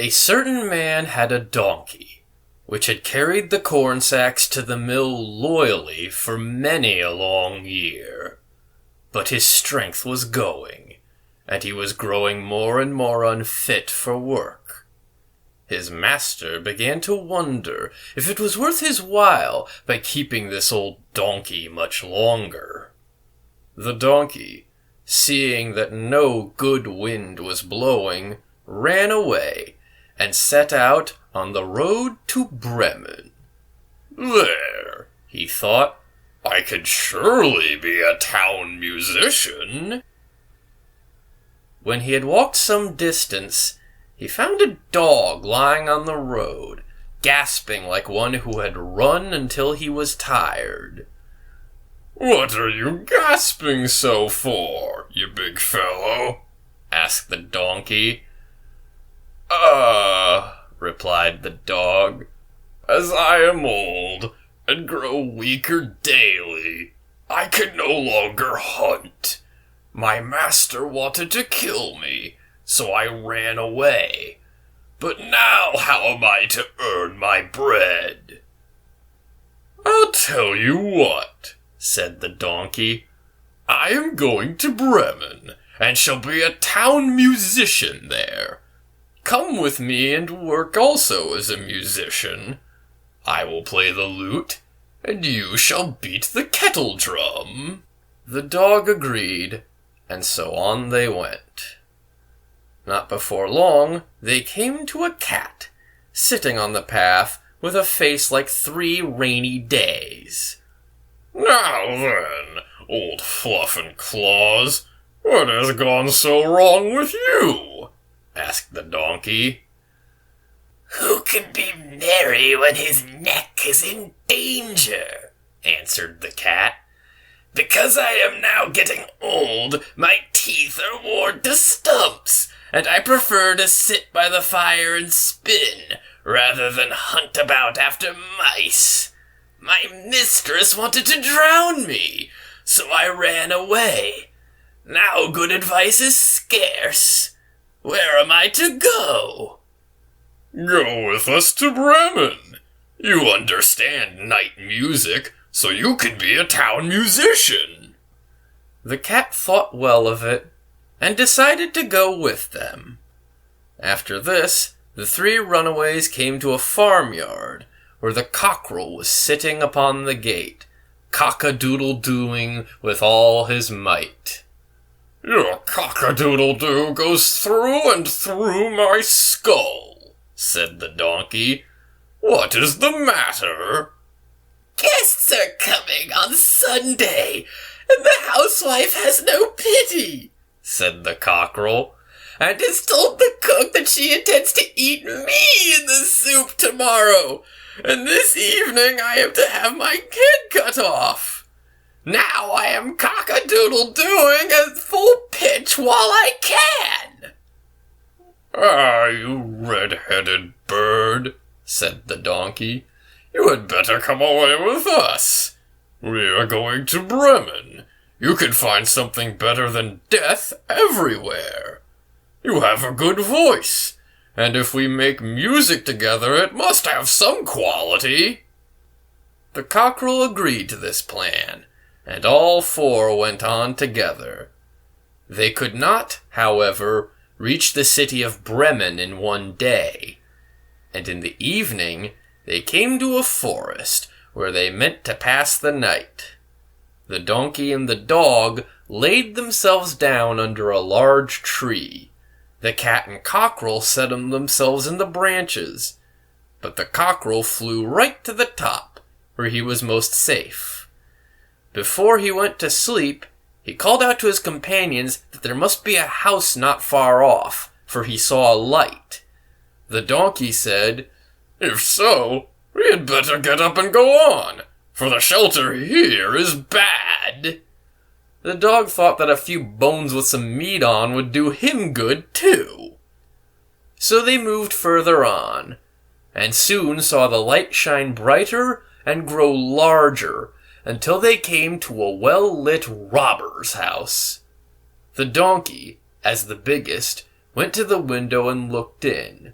A certain man had a donkey, which had carried the corn sacks to the mill loyally for many a long year. But his strength was going, and he was growing more and more unfit for work. His master began to wonder if it was worth his while by keeping this old donkey much longer. The donkey, seeing that no good wind was blowing, ran away and set out on the road to Bremen. "There," he thought, "I could surely be a town musician." When he had walked some distance, he found a dog lying on the road, gasping like one who had run until he was tired. "What are you gasping so for, you big fellow?" asked the donkey. Replied the dog, "as I am old and grow weaker daily, I can no longer hunt. My master wanted to kill me, so I ran away. But now how am I to earn my bread?" "I'll tell you what," said the donkey. "I am going to Bremen, and shall be a town musician there. Come with me and work also as a musician. I will play the lute, and you shall beat the kettle drum." The dog agreed, and so on they went. Not before long, they came to a cat, sitting on the path with a face like 3 rainy days. "Now then, old Fluff and Claws, what has gone so wrong with you?" asked the donkey. "Who can be merry when his neck is in danger?" answered the cat. "Because I am now getting old, my teeth are worn to stumps, and I prefer to sit by the fire and spin, rather than hunt about after mice. My mistress wanted to drown me, so I ran away. Now good advice is scarce. Where am I to go?" "Go with us to Bremen. You understand night music, so you can be a town musician." The cat thought well of it, and decided to go with them. After this, the 3 runaways came to a farmyard, where the cockerel was sitting upon the gate, cock-a-doodle-dooing with all his might. "Your cock-a-doodle-doo goes through and through my skull," said the donkey. "What is the matter?" "Guests are coming on Sunday, and the housewife has no pity," said the cockerel, "and has told the cook that she intends to eat me in the soup tomorrow, and this evening I am to have my head cut off. Now I am cock-a-doodle-doing at full pitch while I can." "Ah, you red-headed bird," said the donkey, "you had better come away with us. We are going to Bremen. You can find something better than death everywhere. You have a good voice, and if we make music together, it must have some quality." The cockerel agreed to this plan, and all 4 went on together. They could not, however, reach the city of Bremen in one day, and in the evening they came to a forest where they meant to pass the night. The donkey and the dog laid themselves down under a large tree. The cat and cockerel set themselves in the branches, but the cockerel flew right to the top, where he was most safe. Before he went to sleep, he called out to his companions that there must be a house not far off, for he saw a light. The donkey said, "If so, we had better get up and go on, for the shelter here is bad." The dog thought that a few bones with some meat on would do him good too. So they moved further on, and soon saw the light shine brighter and grow larger, until they came to a well-lit robber's house. The donkey, as the biggest, went to the window and looked in.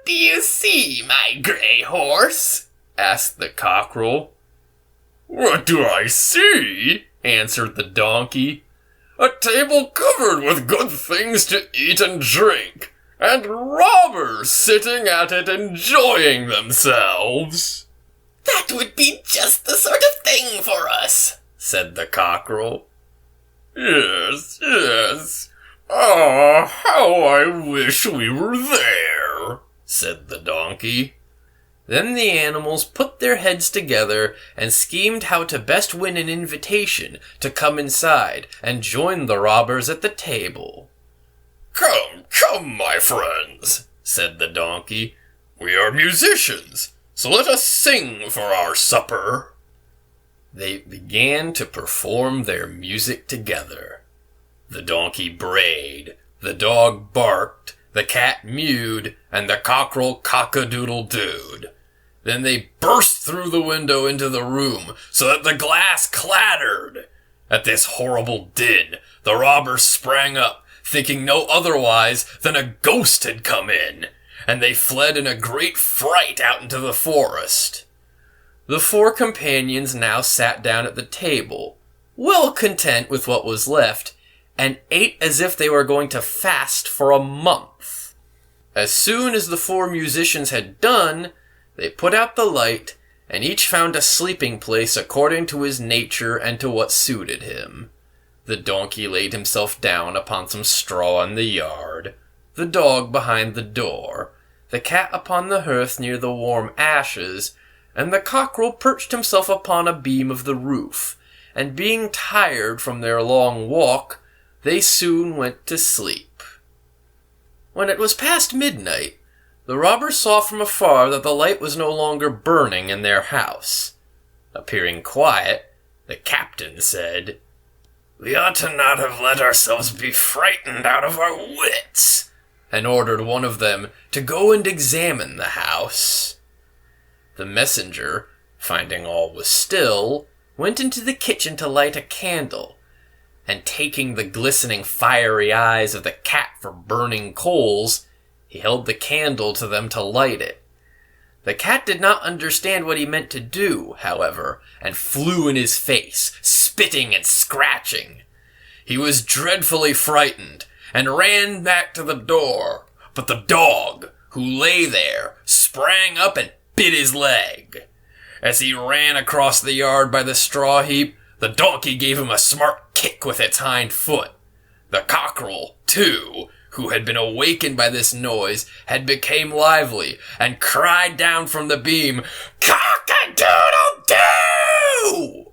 do you see, my grey horse?" asked the cockerel. "What do I see?" answered the donkey. "A table covered with good things to eat and drink, and robbers sitting at it enjoying themselves." "That would be just the sort of thing for us," said the cockerel. "Yes, yes. Ah, how I wish we were there," said the donkey. Then the animals put their heads together and schemed how to best win an invitation to come inside and join the robbers at the table. "Come, come, my friends," said the donkey. "We are musicians, so let us sing for our supper." They began to perform their music together. The donkey brayed, the dog barked, the cat mewed, and the cockerel cock-a-doodle-dooed. Then they burst through the window into the room so that the glass clattered. At this horrible din, the robbers sprang up, thinking no otherwise than a ghost had come in, and they fled in a great fright out into the forest. The four companions now sat down at the table, well content with what was left, and ate as if they were going to fast for a month. As soon as the four musicians had done, they put out the light, and each found a sleeping place according to his nature and to what suited him. The donkey laid himself down upon some straw in the yard, the dog behind the door, the cat upon the hearth near the warm ashes, and the cockerel perched himself upon a beam of the roof, and being tired from their long walk, they soon went to sleep. When it was past midnight, the robbers saw from afar that the light was no longer burning in their house. Appearing quiet, the captain said, "We ought to not have let ourselves be frightened out of our wits," and ordered one of them to go and examine the house. The messenger, finding all was still, went into the kitchen to light a candle, and taking the glistening fiery eyes of the cat for burning coals, he held the candle to them to light it. The cat did not understand what he meant to do, however, and flew in his face, spitting and scratching. He was dreadfully frightened, and ran back to the door, but the dog, who lay there, sprang up and bit his leg. As he ran across the yard by the straw heap, the donkey gave him a smart kick with its hind foot. The cockerel, too, who had been awakened by this noise, had become lively, and cried down from the beam, "Cock-a-doodle-doo!"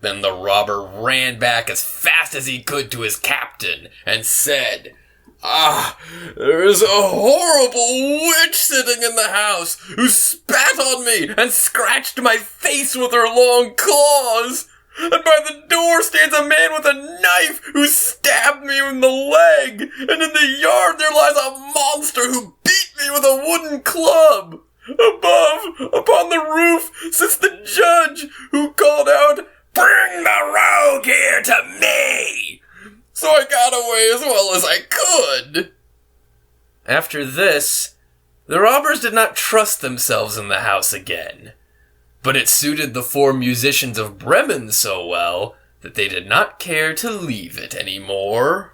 Then the robber ran back as fast as he could to his captain, and said, There is a horrible witch sitting in the house, who spat on me and scratched my face with her long claws. And by the door stands a man with a knife who stabbed me in the leg, and in the yard there lies a monster who beat me with a wooden club. Above, upon the roof, sits the judge, who called out, "Bring the rogue here to me!" So I got away as well as I could. After this, the robbers did not trust themselves in the house again. But it suited the four musicians of Bremen so well that they did not care to leave it any more.